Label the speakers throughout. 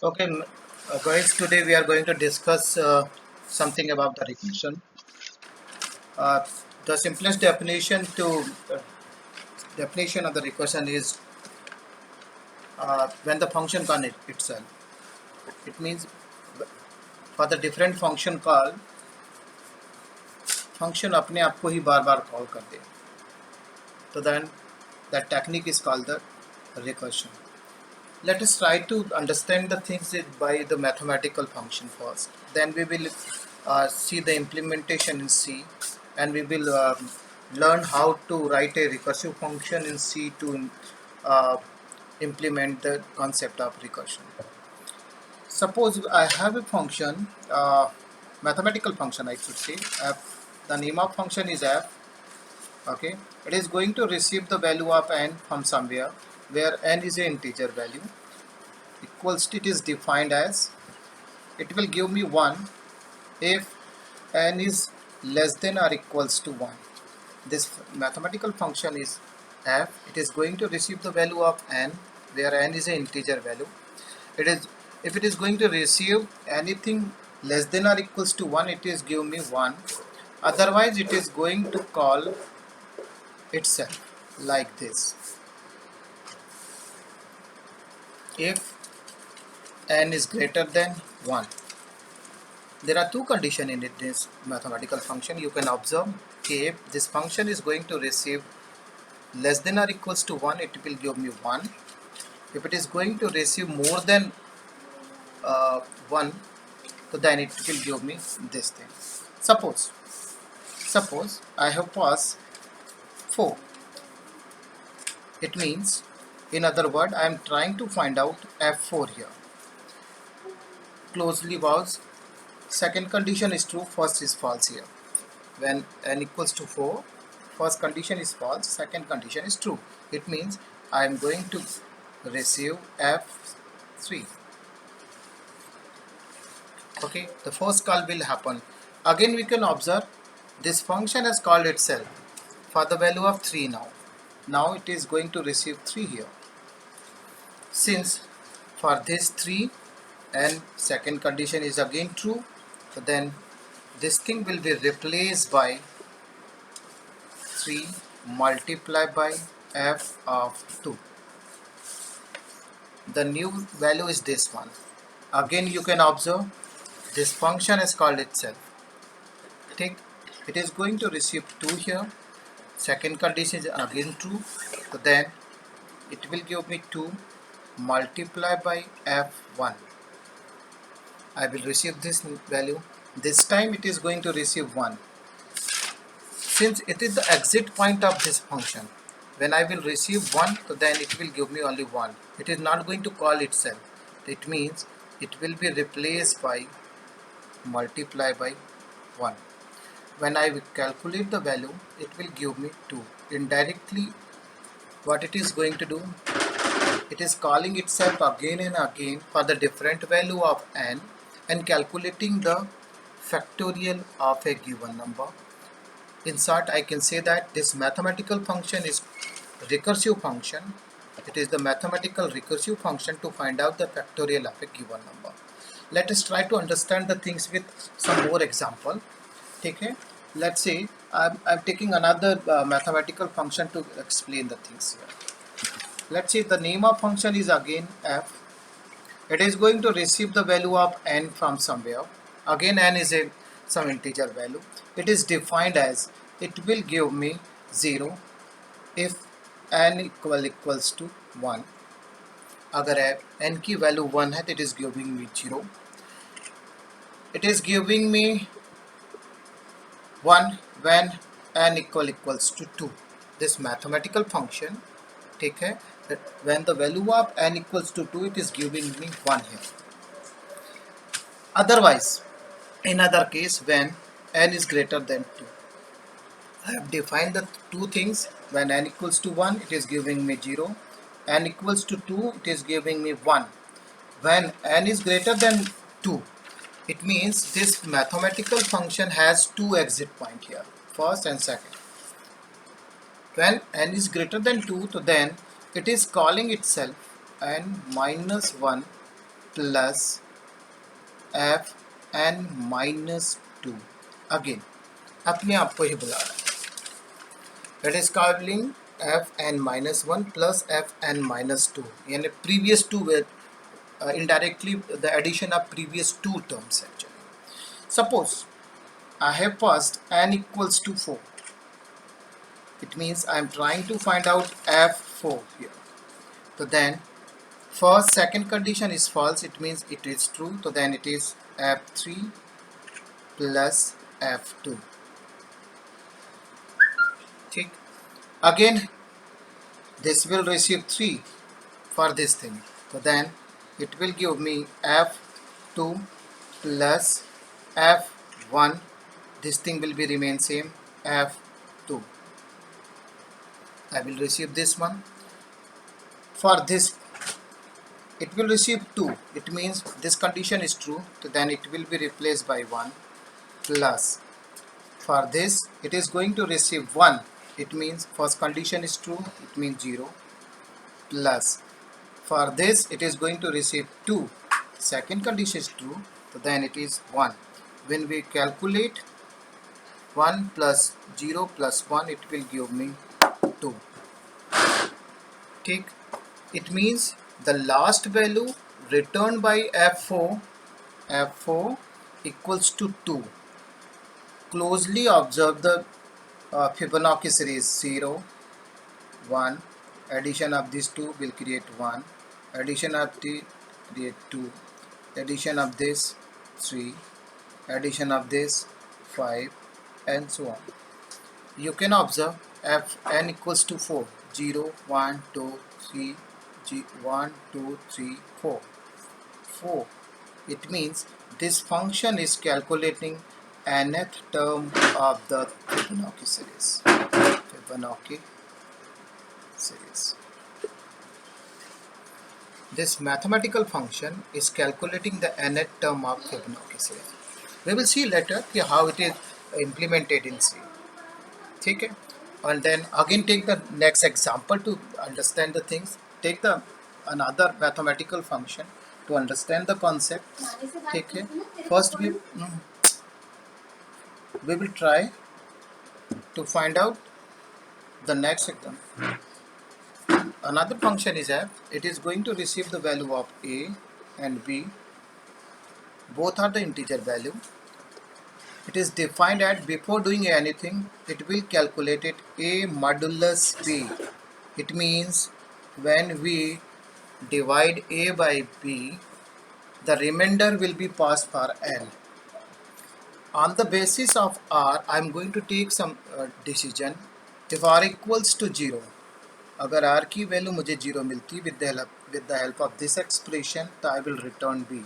Speaker 1: Okay, guys, today we are going to discuss something about the recursion. Uh, the simplest definition of the recursion is when the function call itself. It means for the different function call, function अपने आप को ही बार-बार call कर दे. So then that technique is called the recursion. Let us try to understand the things by the mathematical function first. Then we will see the implementation in C, and we will learn how to write a recursive function in C to uh, implement the concept of recursion. Suppose I have a function, mathematical function I should say, f. The name of function is f. Okay, it is going to receive the value of n from somewhere where n is an integer value. Equals to, it is defined as, it will give me 1 if n is less than or equals to 1. This mathematical function is f. It is going to receive the value of n where n is an integer value. It is, if it is going to receive anything less than or equals to 1, it is give me 1. Otherwise it is going to call itself like this. If n is greater than 1. There are two conditions in this mathematical function. You can observe if this function is going to receive less than or equals to 1, it will give me 1. If it is going to receive more than 1, so then it will give me this thing. Suppose I have passed 4. It means, in other words, I am trying to find out f4 here. Closely watch. Second condition is true, first is false here. When n equals to 4, first condition is false, second condition is true. It means I am going to receive f3. Okay, the first call will happen. Again we can observe this function has called itself for the value of 3 now. Now it is going to receive 3 here. Since for this 3 and second condition is again true, so then this thing will be replaced by 3 multiplied by f of 2. The new value is this one. Again you can observe this function is called itself. Take, it is going to receive 2 here. Second condition is again true. So then it will give me 2 multiplied by f1. I will receive this value. This time it is going to receive 1. Since it is the exit point of this function, when I will receive 1, so then it will give me only 1. It is not going to call itself. It means it will be replaced by multiply by 1. When I will calculate the value, it will give me 2. Indirectly, what it is going to do, it is calling itself again and again for the different value of n and calculating the factorial of a given number. In short, I can say that this mathematical function is recursive function. It is the mathematical recursive function to find out the factorial of a given number. Let us try to understand the things with some more example. Okay, let's say I'm taking another mathematical function to explain the things here. Let's say the name of function is again f. It is going to receive the value of n from somewhere. Again n is a some integer value. It is defined as, it will give me 0 if n equals to 1. अगर n की value 1 है, it is giving me 0. It is giving me 1 when n equals to 2. This mathematical function, ठीक है, that when the value of n equals to 2, it is giving me 1 here. Otherwise, in other case, when n is greater than 2, I have defined the two things. When n equals to 1, it is giving me 0. N equals to 2, it is giving me 1. When n is greater than 2, it means this mathematical function has two exit points here, first and second. When n is greater than 2, so then it is calling itself n minus 1 plus f n minus 2. Again अपने आप को ही बुला रहा है, it is calling f n minus 1 plus f n minus 2, यानी previous two were indirectly the addition of previous two terms actually. Suppose I have passed n equals to 4. It means I am trying to find out f4 here. So then first second condition is false, it means it is true, so then it is f3 plus f2. ठीक, again this will receive 3 for this thing, so then it will give me f2 plus f1, this thing will be remain same, f2. I will receive this one. For this it will receive 2, it means this condition is true, so then it will be replaced by 1 plus, for this it is going to receive 1, it means first condition is true, it means 0, plus for this it is going to receive 2, second condition is true, so then it is 1. When we calculate 1 plus 0 plus 1, it will give me 2. ठीक, it means the last value returned by f4 equals to 2. Closely observe the Fibonacci series. 0 1, addition of these two will create 1, addition of the create 2, addition of this 3, addition of this 5, and so on. You can observe fn equals to 4, 0 1 2 3 1 2 3 4 4. It means this function is calculating nth term of the Fibonacci series. Fibonacci series. This mathematical function is calculating the nth term of Fibonacci series. We will see later how it is implemented in C. ठीक है, and then again take the next example to understand the things. Take the another mathematical function to understand the concept. ठीक है, first we will try to find out the next example. Another function is f. It is going to receive the value of a and b. Both are the integer value. It is defined at before doing anything, it will calculate it a modulus b. It means when we divide a by b, the remainder will be passed for n. On the basis of r, I am going to take some decision. If r equals to 0, अगर r की value मुझे 0 मिलती with the help of this expression, तो I will return b.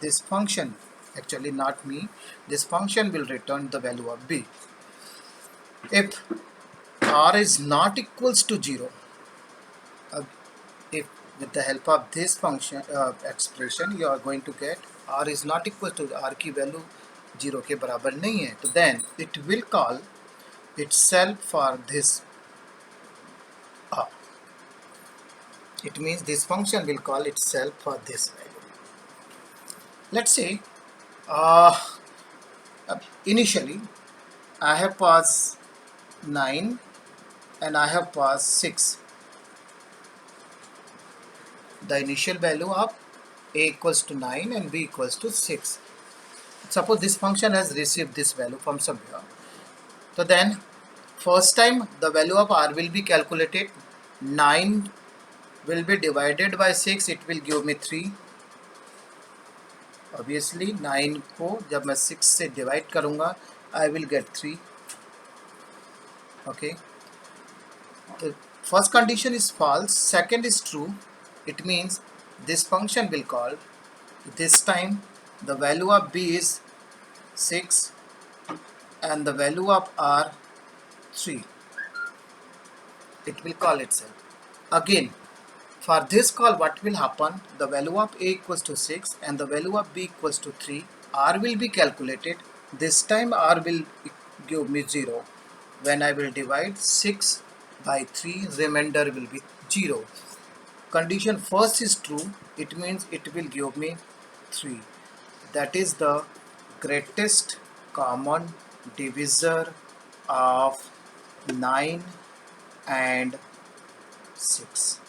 Speaker 1: This function, actually not me, this function will return the value of b. If r is not equals to 0, if with the help of this function expression you are going to get r is not equal to, r की value 0 के बराबर नहीं है, तो then it will call itself for this r. It means this function will call itself for this value. Let's say initially I have passed 9 and I have passed 6. The initial value of a equals to 9 and b equals to 6. Suppose this function has received this value from somewhere. So then first time the value of r will be calculated. 9 will be divided by 6, it will give me 3. Obviously 9 को जब मैं 6 से divide करूँगा I will get 3. Okay. The first condition is false, second is true. It means this function will call. This time the value of b is 6 and the value of r 3. It will call itself. Again, for this call what will happen, the value of a equals to 6 and the value of b equals to 3, r will be calculated. This time r will give me 0. When I will divide 6 by 3, remainder will be 0. condition first is true, it means it will give me 3. That is the greatest common divisor of 9 and 6.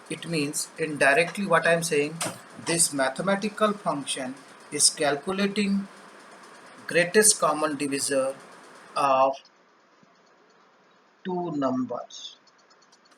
Speaker 1: It means indirectly what I am saying, this mathematical function is calculating greatest common divisor of two numbers.